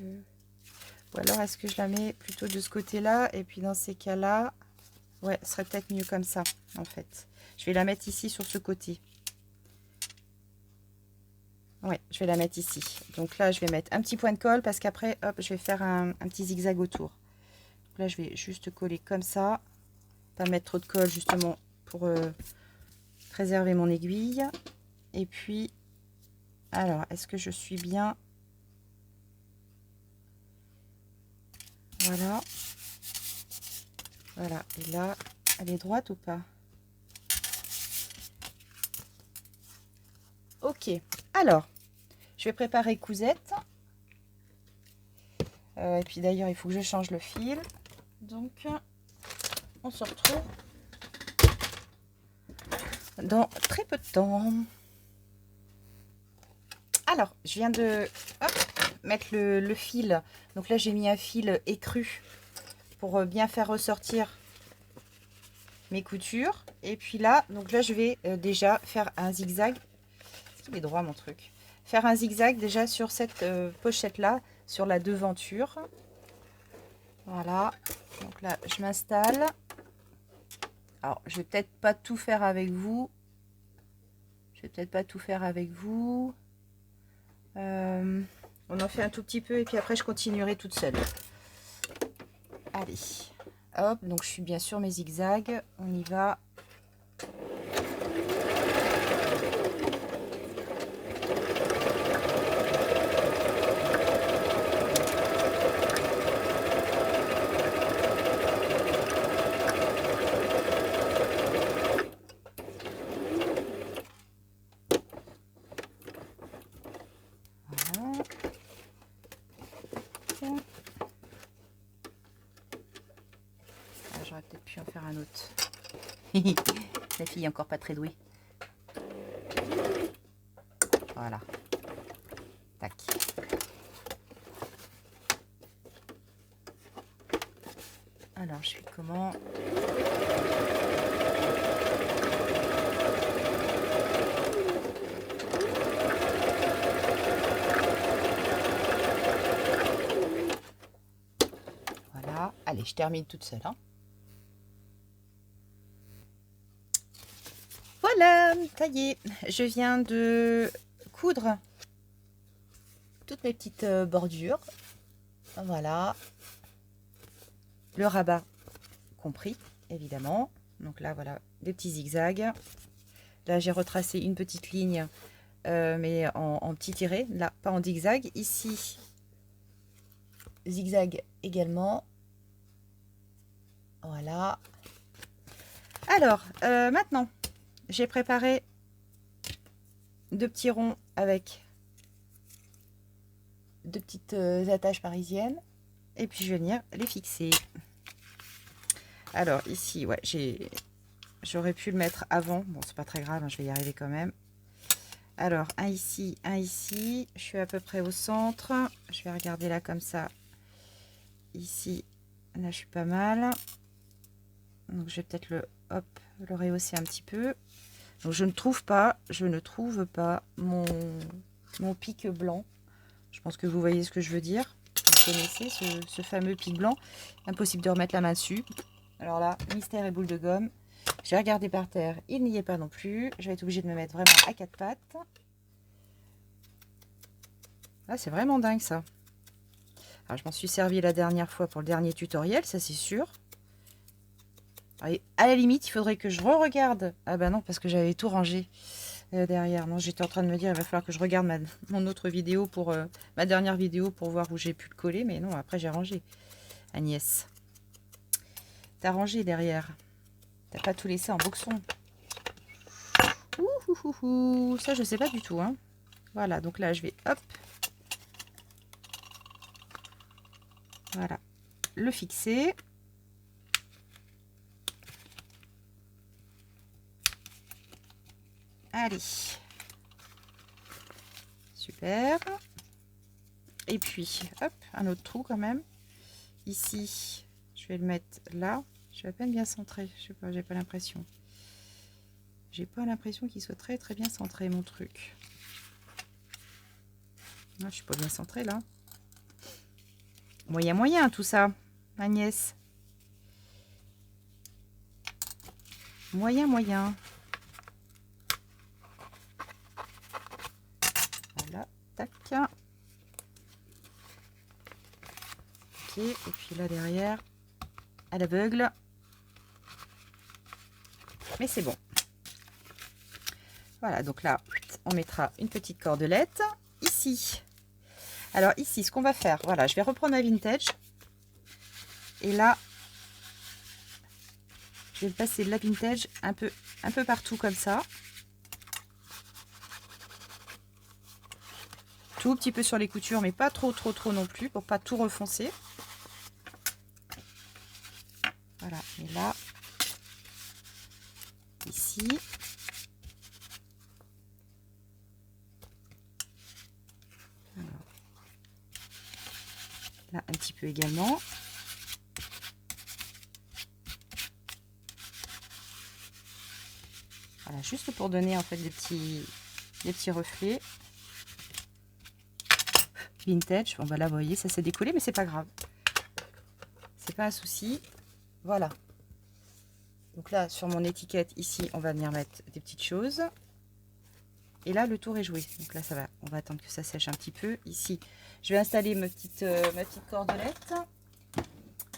Ou alors, est-ce que je la mets plutôt de ce côté-là? Et puis, dans ces cas-là, ouais, ce serait peut-être mieux comme ça, en fait. Je vais la mettre ici, sur ce côté. Ouais, je vais la mettre ici. Donc là, je vais mettre un petit point de colle parce qu'après, hop, je vais faire un petit zigzag autour. Donc là, je vais juste coller comme ça. Pas mettre trop de colle, justement, pour préserver mon aiguille. Et puis, alors, est-ce que je suis bien? Voilà. Voilà. Et là, elle est droite ou pas? Ok. Alors, je vais préparer cousette. Et puis d'ailleurs, il faut que je change le fil. Donc, on se retrouve dans très peu de temps. Alors, je viens de mettre le fil. Donc là, j'ai mis un fil écru pour bien faire ressortir mes coutures. Et puis là, donc là, je vais déjà faire un zigzag. Est-ce qu'il est droit, mon truc? Faire un zigzag déjà sur cette pochette-là, sur la devanture. Voilà. Donc là, je m'installe. Alors, je vais peut-être pas tout faire avec vous. On en fait un tout petit peu et puis après je continuerai toute seule. Allez, hop, donc je suis bien sur mes zigzags, on y va. j'aurais peut-être pu en faire un autre. La fille est encore pas très douée. Voilà. Tac. Alors, je fais comment? Voilà. Allez, je termine toute seule. Hein. Voilà, ça y est. Je viens de coudre toutes mes petites bordures. Voilà. Le rabat compris, évidemment. Donc là, voilà, des petits zigzags. Là, j'ai retracé une petite ligne, mais en petit tiré. Là, pas en zigzag. Ici, zigzag également. Voilà. Alors, maintenant, j'ai préparé 2 petits ronds avec 2 petites attaches parisiennes. Et puis, je vais venir les fixer. Alors, ici, ouais, j'aurais pu le mettre avant. Bon, c'est pas très grave, hein, je vais y arriver quand même. Alors, un ici, un ici. Je suis à peu près au centre. Je vais regarder là comme ça. Ici, là, je suis pas mal. Donc, je vais peut-être le rehausser un petit peu. Donc, je ne trouve pas mon pic blanc. Je pense que vous voyez ce que je veux dire. Vous connaissez ce fameux pic blanc. Impossible de remettre la main dessus. Alors là, mystère et boule de gomme. J'ai regardé par terre, il n'y est pas non plus. Je vais être obligée de me mettre vraiment à 4 pattes. Ah, c'est vraiment dingue ça. Alors, je m'en suis servi la dernière fois pour le dernier tutoriel, ça c'est sûr. Et à la limite, il faudrait que je re-regarde. Ah bah non, parce que j'avais tout rangé derrière. Non, j'étais en train de me dire, il va falloir que je regarde mon autre vidéo pour ma dernière vidéo pour voir où j'ai pu le coller. Mais non, après j'ai rangé. Agnès, t'as rangé derrière. T'as pas tout laissé en boxon. Ouh, ça je sais pas du tout. Hein. Voilà, donc là je vais hop. Voilà, le fixer. Allez. Super. Et puis, hop, un autre trou quand même. Ici, je vais le mettre là. Je suis à peine bien centré. Je sais pas, j'ai pas l'impression. J'ai pas l'impression qu'il soit très très bien centré mon truc. Non, je suis pas bien centré là. Moyen tout ça, Agnès. Moyen. Voilà, tac. Ok, et puis là derrière, à l'aveugle. Mais c'est bon. Voilà, donc là, on mettra une petite cordelette. Ici. Alors ici, ce qu'on va faire, voilà, je vais reprendre ma vintage. Et là, je vais passer de la vintage un peu partout comme ça. Tout petit peu sur les coutures, mais pas trop non plus, pour pas tout refoncer. Voilà, et là, ici. Alors, là, un petit peu également. Voilà, juste pour donner en fait des petits reflets. Vintage. Bon bah là, vous voyez, ça s'est décollé, mais c'est pas grave. C'est pas un souci. Voilà. Donc là, sur mon étiquette, ici, on va venir mettre des petites choses. Et là, le tour est joué. Donc là, ça va. On va attendre que ça sèche un petit peu. Ici, je vais installer ma petite cordelette.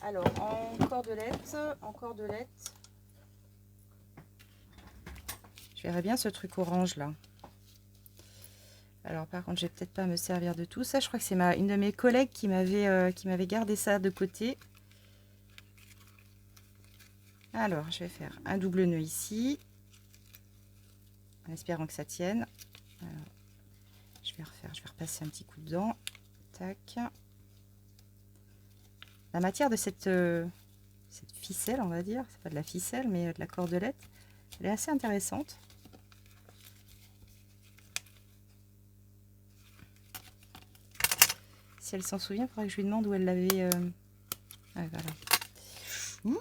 Alors, en cordelette, je verrais bien ce truc orange là. Alors, par contre, je vais peut-être pas me servir de tout ça. Je crois que c'est une de mes collègues qui m'avait gardé ça de côté. Alors, je vais faire un double nœud ici. En espérant que ça tienne. Alors, je vais repasser un petit coup dedans. Tac. La matière de cette cette ficelle, on va dire. C'est pas de la ficelle, mais de la cordelette. Elle est assez intéressante. Si elle s'en souvient, il faudrait que je lui demande où elle l'avait. Ouais, voilà. Ouh,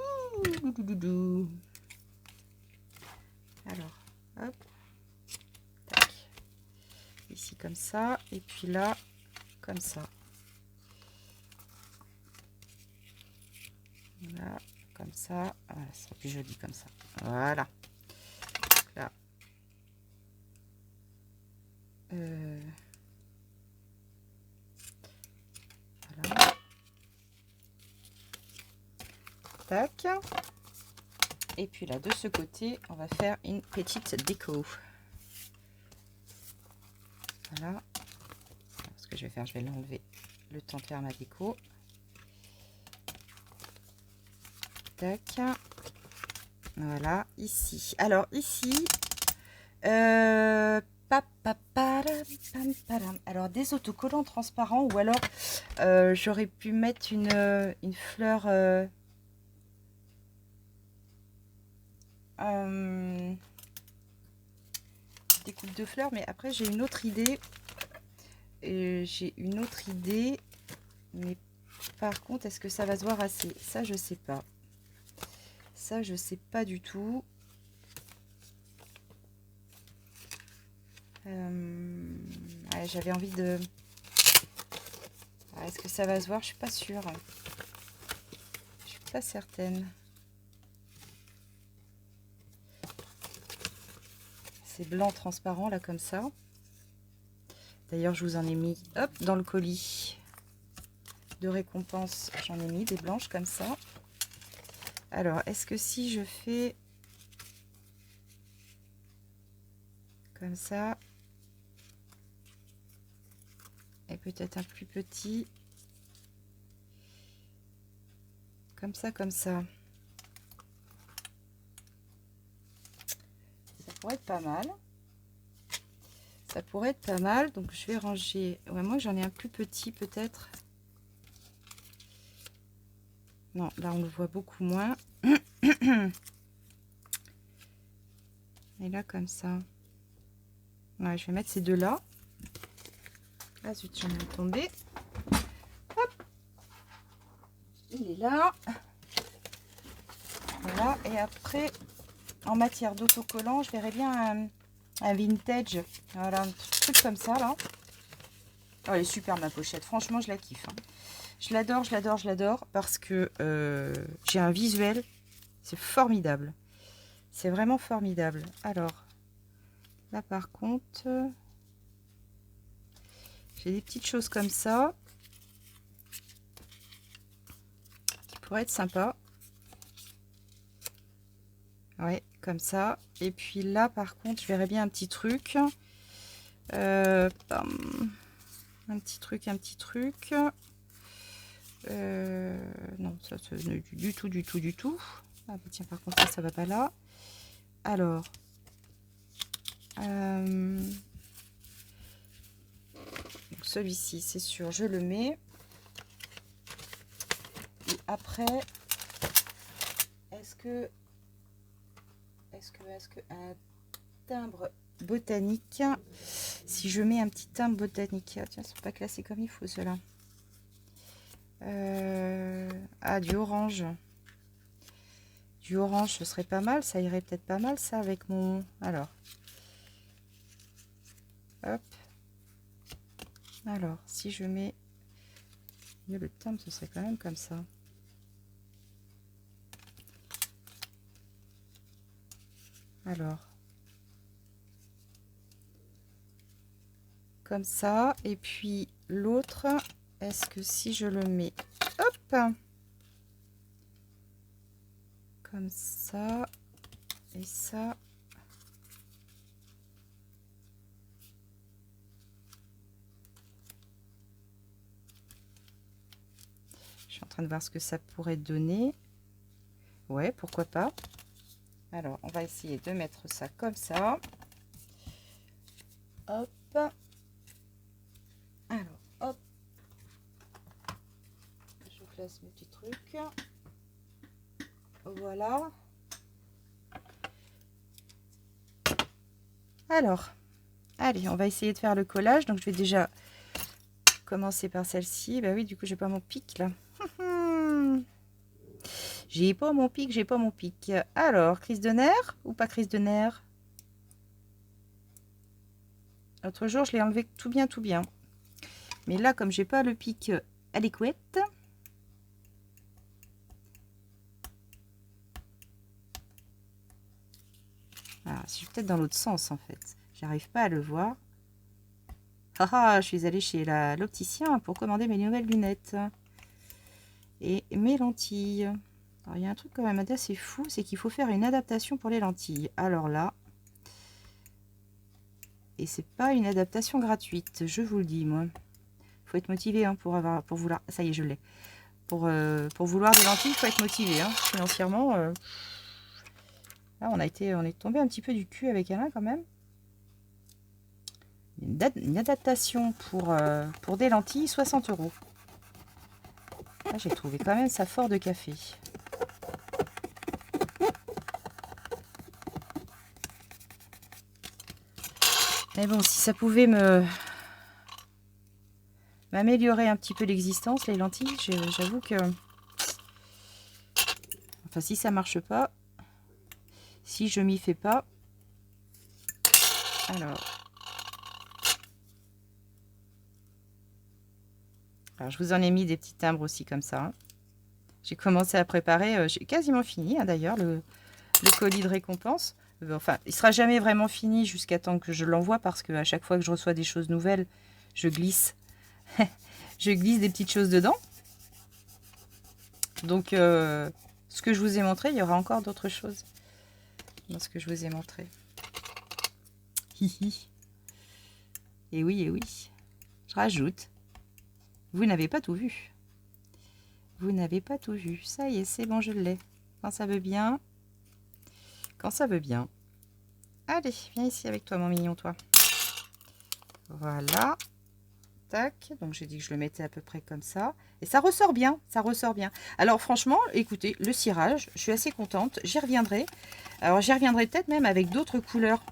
alors, hop, tac. Ici comme ça, et puis là, comme ça. Là, comme ça. Voilà, ça sera plus joli comme ça. Voilà. Donc là. Voilà. Tac. Et puis là, de ce côté, on va faire une petite déco. Voilà. Ce que je vais faire, je vais l'enlever le temps de faire ma déco. Tac. Voilà, ici. Alors, ici, alors, des autocollants transparents, ou alors j'aurais pu mettre une fleur... des coupes de fleurs, mais après j'ai une autre idée. Mais par contre, est-ce que ça va se voir assez? Ça, je sais pas. Ça, je sais pas du tout. Ouais, j'avais envie de... Est-ce que ça va se voir? Je suis pas sûre. Je suis pas certaine. C'est blanc transparent là comme ça. D'ailleurs, je vous en ai mis, hop, dans le colis de récompense. J'en ai mis des blanches comme ça. Alors, est-ce que si je fais comme ça, et peut-être un plus petit, comme ça, ça pourrait être pas mal. Ça pourrait être pas mal, donc je vais ranger. Ouais, moi j'en ai un plus petit peut-être. Non, là on le voit beaucoup moins. Et là comme ça. Ouais, je vais mettre ces deux là. Ah zut, j'en ai tombé. Hop. Il est là. Voilà, et après, en matière d'autocollant, je verrais bien un vintage. Voilà, un truc comme ça là. Oh, elle est super ma pochette, franchement je la kiffe. Hein. Je l'adore, je l'adore, je l'adore parce que j'ai un visuel, c'est formidable. C'est vraiment formidable. Alors, là par contre, j'ai des petites choses comme ça qui pourraient être sympas. Ouais, comme ça. Et puis là par contre, je verrais bien un petit truc. Un petit truc. Non, ça du tout. Ah bah tiens, par contre ça va pas là. Alors, celui-ci, c'est sûr, je le mets. Et après, est-ce que un timbre botanique, si je mets un petit timbre botanique, ah, tiens, ils sont pas classés comme il faut ceux-là. Ah, du orange. Du orange, ce serait pas mal. Ça irait peut-être pas mal, ça, avec mon... Alors. Hop. Alors, si je mets... Le timbre, ce serait quand même comme ça. Alors. Comme ça. Et puis, l'autre, est-ce que si je le mets... Hop, comme ça et ça. Je suis en train de voir ce que ça pourrait donner. Ouais, pourquoi pas. Alors, on va essayer de mettre ça comme ça. Hop. Alors, hop. Je classe mes petits trucs. Voilà. Alors, allez, on va essayer de faire le collage. Donc, je vais déjà commencer par celle-ci. Bah oui, du coup, j'ai pas mon pic là. J'ai pas mon pic, j'ai pas mon pic. Alors, crise de nerfs ou pas crise de nerfs? L'autre jour, je l'ai enlevé tout bien, tout bien. Mais là, comme j'ai pas le pic adéquat, ah, je suis peut-être dans l'autre sens en fait. J'arrive pas à le voir. Ah ah, je suis allée chez l'opticien pour commander mes nouvelles lunettes et mes lentilles. Alors, il y a un truc quand même assez fou, c'est qu'il faut faire une adaptation pour les lentilles. Alors là, et c'est pas une adaptation gratuite, je vous le dis moi. Faut être motivé hein, pour vouloir. Ça y est, je l'ai. Pour vouloir des lentilles, il faut être motivé. Hein. Financièrement, là, on est tombé un petit peu du cul avec Alain quand même. Une adaptation pour des lentilles, 60 €. Là, j'ai trouvé quand même ça fort de café. Mais bon, si ça pouvait m'améliorer un petit peu l'existence, les lentilles, j'avoue que... Enfin, si ça marche pas, si je m'y fais pas... Alors, je vous en ai mis des petits timbres aussi comme ça. Hein. J'ai commencé à préparer, j'ai quasiment fini hein, d'ailleurs, le colis de récompense. Enfin, il sera jamais vraiment fini jusqu'à temps que je l'envoie parce qu'à chaque fois que je reçois des choses nouvelles, je glisse. Je glisse des petites choses dedans. Donc, ce que je vous ai montré, il y aura encore d'autres choses dans ce que je vous ai montré. Hihi. Et oui, je rajoute. Vous n'avez pas tout vu. Vous n'avez pas tout vu. Ça y est, c'est bon, je l'ai. Quand ça veut bien. Quand ça veut bien. Allez, viens ici avec toi, mon mignon, toi. Voilà. Tac. Donc, j'ai dit que je le mettais à peu près comme ça. Et ça ressort bien. Ça ressort bien. Alors, franchement, écoutez, le cirage, je suis assez contente. J'y reviendrai. Alors, j'y reviendrai peut-être même avec d'autres couleurs.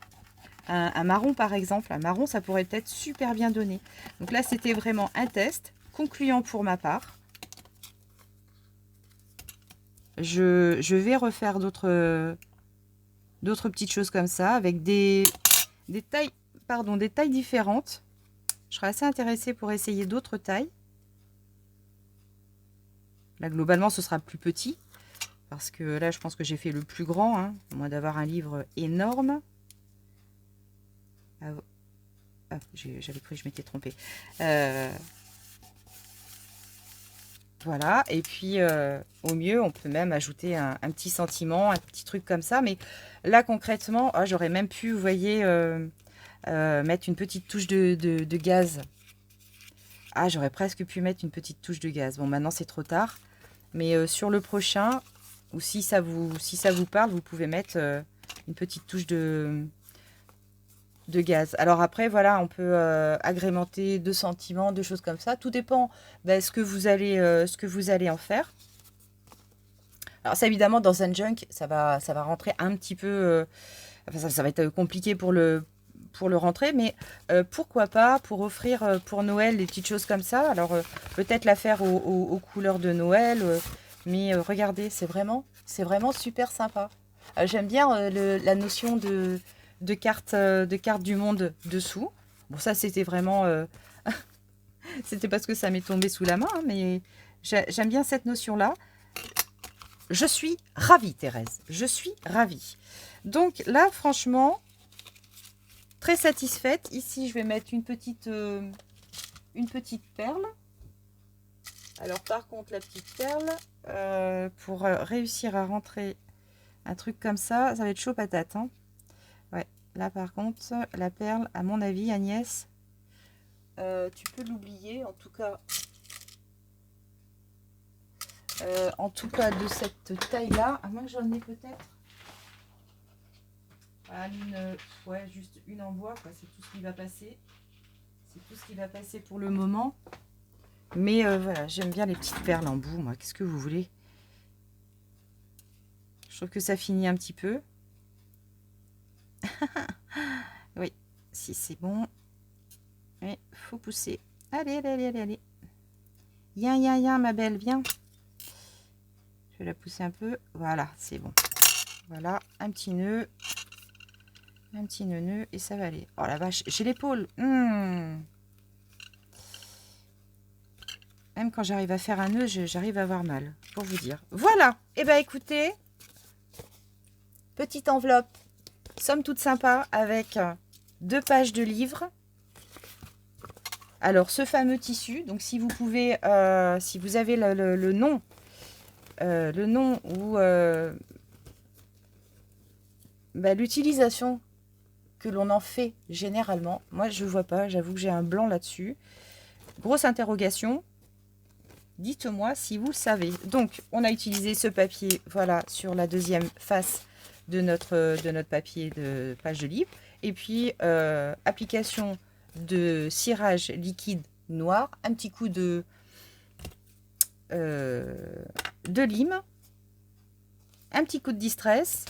Un marron, par exemple. Un marron, ça pourrait être super bien donné. Donc là, c'était vraiment un test concluant pour ma part. Je vais refaire d'autres petites choses comme ça avec des tailles différentes. Je serais assez intéressée pour essayer d'autres tailles. Là, globalement, ce sera plus petit parce que là, je pense que j'ai fait le plus grand, hein, à moins d'avoir un livre énorme. Ah, j'avais cru que je m'étais trompée. Voilà, et puis au mieux, on peut même ajouter un petit sentiment, un petit truc comme ça. Mais là, concrètement, oh, j'aurais même pu, vous voyez, mettre une petite touche de gaz. Ah, j'aurais presque pu mettre une petite touche de gaz. Bon, maintenant, c'est trop tard. Mais sur le prochain, ou si ça vous parle, vous pouvez mettre une petite touche de gaz. Alors après, voilà, on peut agrémenter de sentiments, de choses comme ça. Tout dépend ce que vous allez en faire. Alors ça, évidemment, dans un junk, ça va rentrer un petit peu... enfin, ça va être compliqué pour le rentrer, mais pourquoi pas pour offrir pour Noël des petites choses comme ça. Alors peut-être la faire aux couleurs de Noël, mais regardez, c'est vraiment super sympa. J'aime bien la notion de cartes du monde dessous. Bon, ça, c'était vraiment... c'était parce que ça m'est tombé sous la main, hein, mais j'aime bien cette notion-là. Je suis ravie, Thérèse. Je suis ravie. Donc là, franchement, très satisfaite. Ici, je vais mettre une petite perle. Alors, par contre, la petite perle, pour réussir à rentrer un truc comme ça va être chaud patate. Hein. Ouais, là, par contre, la perle, à mon avis, Agnès, tu peux l'oublier. En tout cas, de cette taille-là, à moins que j'en ai peut-être juste une en bois, quoi. C'est tout ce qui va passer. C'est tout ce qui va passer pour le moment. Mais voilà, j'aime bien les petites perles en bout, moi. Qu'est-ce que vous voulez? trouve que ça finit un petit peu. Oui, si c'est bon. Il faut pousser. Allez, allez, allez, allez, allez. Viens, ma belle, viens. Je vais la pousser un peu. Voilà, c'est bon. Voilà, un petit nœud. Un petit nœud et ça va aller. Oh la vache, j'ai l'épaule. Même quand j'arrive à faire un nœud, j'arrive à avoir mal, pour vous dire. Voilà. Et ben écoutez, petite enveloppe, somme toute sympa, avec 2 pages de livres. Alors, ce fameux tissu, donc si vous pouvez, si vous avez le nom ou l'utilisation que l'on en fait généralement. Moi, je ne vois pas, j'avoue que j'ai un blanc là-dessus. Grosse interrogation. Dites-moi si vous le savez. Donc, on a utilisé ce papier, voilà, sur la deuxième face de notre papier de page de livre. Et puis, application de cirage liquide noir, un petit coup de lime, un petit coup de distress,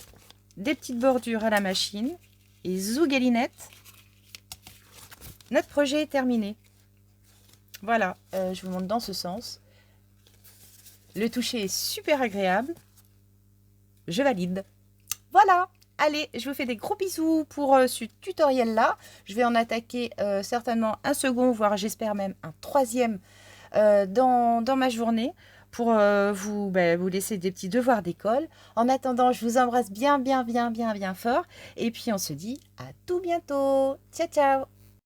des petites bordures à la machine et zougalinette. Notre projet est terminé. Voilà, je vous montre dans ce sens. Le toucher est super agréable. Je valide. Voilà. Allez, je vous fais des gros bisous pour ce tutoriel-là. Je vais en attaquer certainement un second, voire j'espère même un troisième dans ma journée pour vous laisser des petits devoirs d'école. En attendant, je vous embrasse bien fort. Et puis, on se dit à tout bientôt. Ciao, ciao.